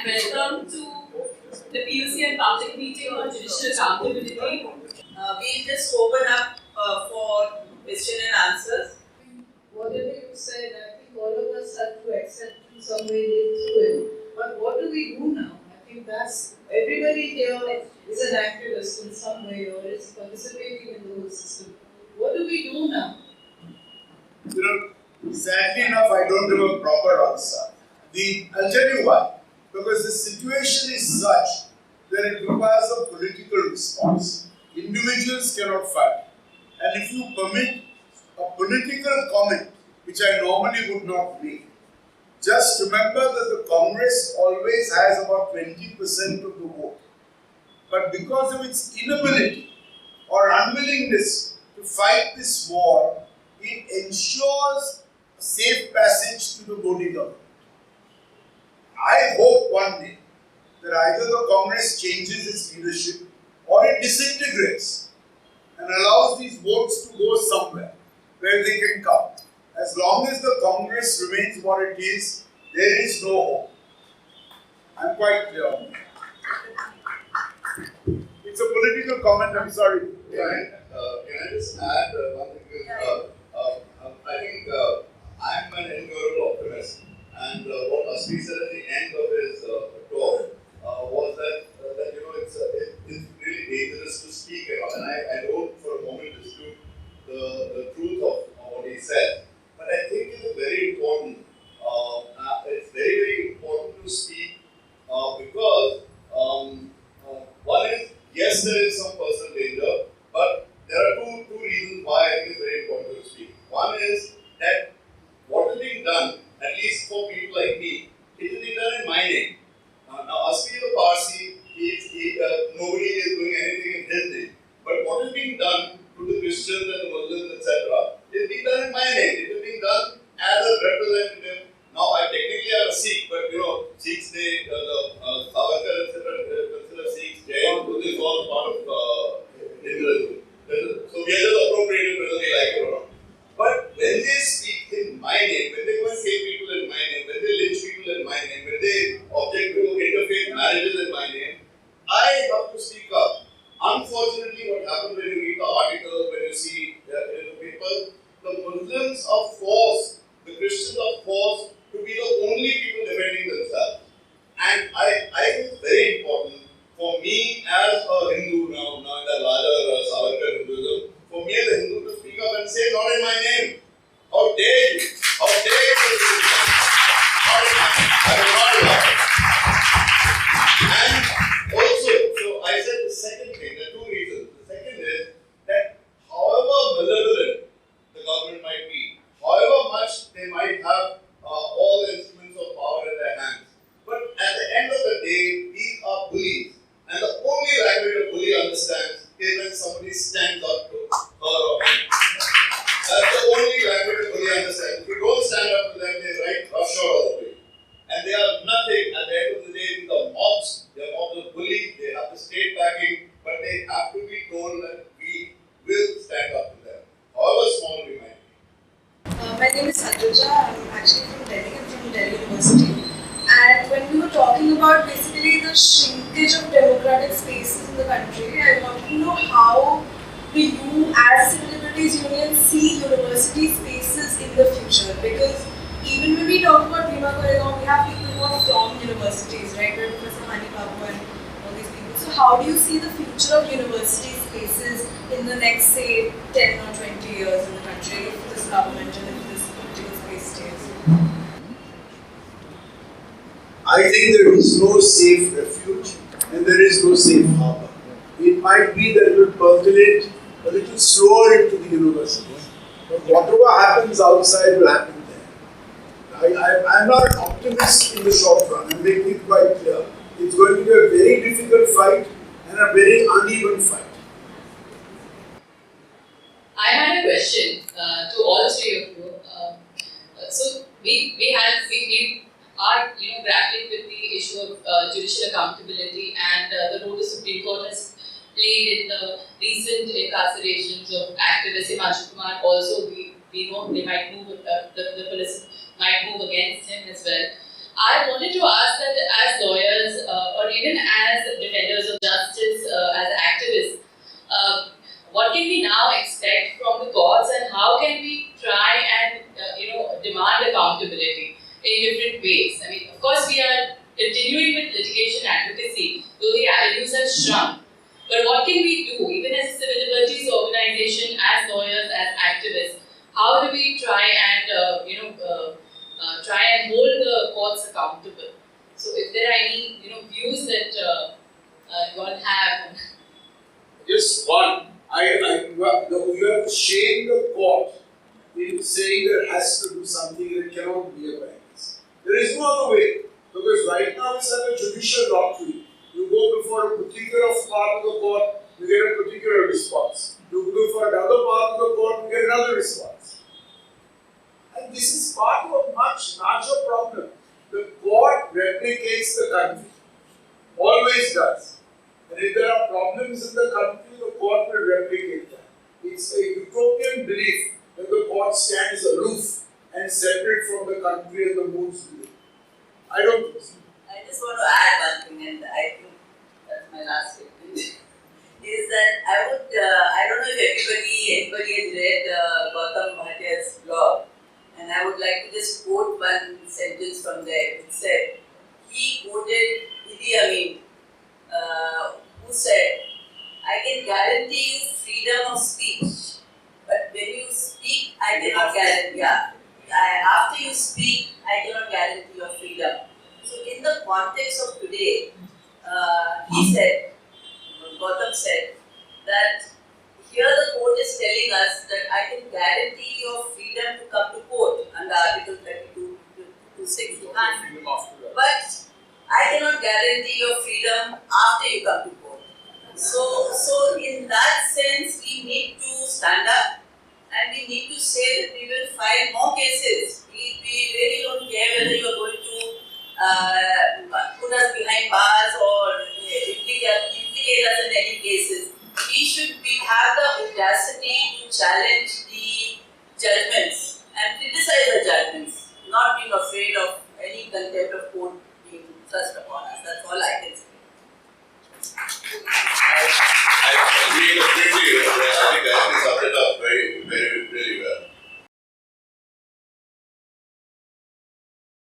welcome to the PUCL public meeting on judicial accountability. We'll just open up for question and answers. Whatever you said, I think all of us have to accept in some way live through it. But what do we do now? I think that's everybody here is an activist in some way or is participating in the whole system. What do we do now? Sadly enough, I don't have a proper answer. I'll tell you why. Because the situation is such that it requires a political response. Individuals cannot fight. And if you permit a political comment, which I normally would not make, just remember that the Congress always has about 20% of the vote. But because of its inability or unwillingness to fight this war, it ensures a safe passage to the Modi government. I hope one day that either the Congress changes its leadership or it disintegrates and allows these votes to go somewhere where they can come. As long as the Congress remains what it is, there is no hope. I'm quite clear on that. It's a political comment, I'm sorry. Can I just add one thing? I think I'm an incurable optimist, and what Aspi said at the end of his talk was that it's really dangerous to speak about, and I don't for a moment dispute the truth of what he said. But I think it's very important. It's very, very important to speak because one is, yes, there is some personal danger, but there are two reasons why I think it's very important to speak. One is that what is being done, at least for people like me, it is being done in my name. Now, Aspi is a Parsi, nobody is doing anything in his name. But what is being done to the Christians and the Muslims, etc., is being done in my name. It is being done as a representative. Now, I technically am a Sikh, but Sikhs, Savarkar, etc., consider Sikhs, Jain, this is all part of Hinduism. So we are just appropriated whether they like it or not. But when they speak in my name, when they go and hate people in my name, when they lynch people in my name, when they object to interfaith marriages in my name, I have to speak up. Unfortunately, what happens when you read the articles, when you see in the papers, the Muslims are forced, the Christians are forced to be the only people defending themselves. And I think it's very important for me as a Hindu now in the larger Savarkar Hinduism, for me as a Hindu to speak up and say, not in my name. How dare you? How dare you do this? Not in my name. I will not allow it. And also, so I said the second thing, there are two reasons. The second is that however malevolent the government might be, however much they might have all the instruments of power in their hands, but at the end of the day, these are bullies. And the only language a bully understands is when somebody stands up to her or him. That's the only language a bully understands. If you don't stand up to them, they write roughshod all the way. And they are nothing. At the end of the day, these are mobs. They are mobs of bullies. They have the state backing, but they have to be told that we will stand up to them, however small we might be. My name is Sanjuja. I'm actually from Delhi. I'm from Delhi University. And when we were talking about basically the shrinkage of democratic spaces in the country, I want to know how do you as Civil Liberties Union see university spaces in the future? Because even when we talk about Bhima Koregaon, we have people who are from universities, right? Where Professor Hani Babu and all these people. So how do you see the future of university spaces in the next, say, 10 or 20 years in the country if this government and if this political space stays? I think there is no safe refuge and there is no safe harbor. It might be that it will percolate a little slower into the universities, but whatever happens outside will happen there. I'm not an optimist in the short run. I'm making it quite clear. It's going to be a very difficult fight and a very uneven fight. I had a question to all three of you. So we are grappling with the issue of judicial accountability and the role the Supreme Court has played in the recent incarcerations of activists. Himanshu Kumar also, we know they might move, the police might move against him as well. I wanted to ask that as lawyers or even as defenders of justice, as activists, what can we now expect from the courts, and how can we try and demand accountability in different ways? I mean, of course, we are continuing with litigation advocacy, though the avenues have shrunk. But what can we do, even as a civil liberties organization, as lawyers, as activists? How do we try and try and hold the courts accountable? So, if there are any views that you all have. Just one. You have shamed the court in saying there has to do something that cannot be a practice. There is no other way, because right now it's like a judicial doctrine. You go before a particular part of the court, you get a particular response. You go before another part of the court, you get another response. And this is part of a much larger problem. The court replicates the country, always does. And if there are problems in the country, the court will replicate that. It's a utopian belief that the court stands aloof and separate from the country and the moods within. I don't think so. I just want to add one thing, and I think that's my last statement, is that I don't know if anybody has read Gautam Bhatia's blog, and I would like to just quote one sentence from there. It said, he quoted Idi Amin, who said, I can guarantee you freedom of speech, but when you speak, I cannot guarantee. After you speak, I cannot guarantee your freedom. So, in the context of today, he said, Gautam said, that here the court is telling us that I can guarantee your freedom to come to court under Article 32 to 6. But I cannot guarantee your freedom after you come to court. So in that sense, we need to stand up and we need to say that we will file more cases. We really don't care whether you are going to put us behind bars or implicate us in any cases. We have the audacity to challenge the judgments and criticize the judgments, not being afraid of any contempt of court being thrust upon us. That's all I can say.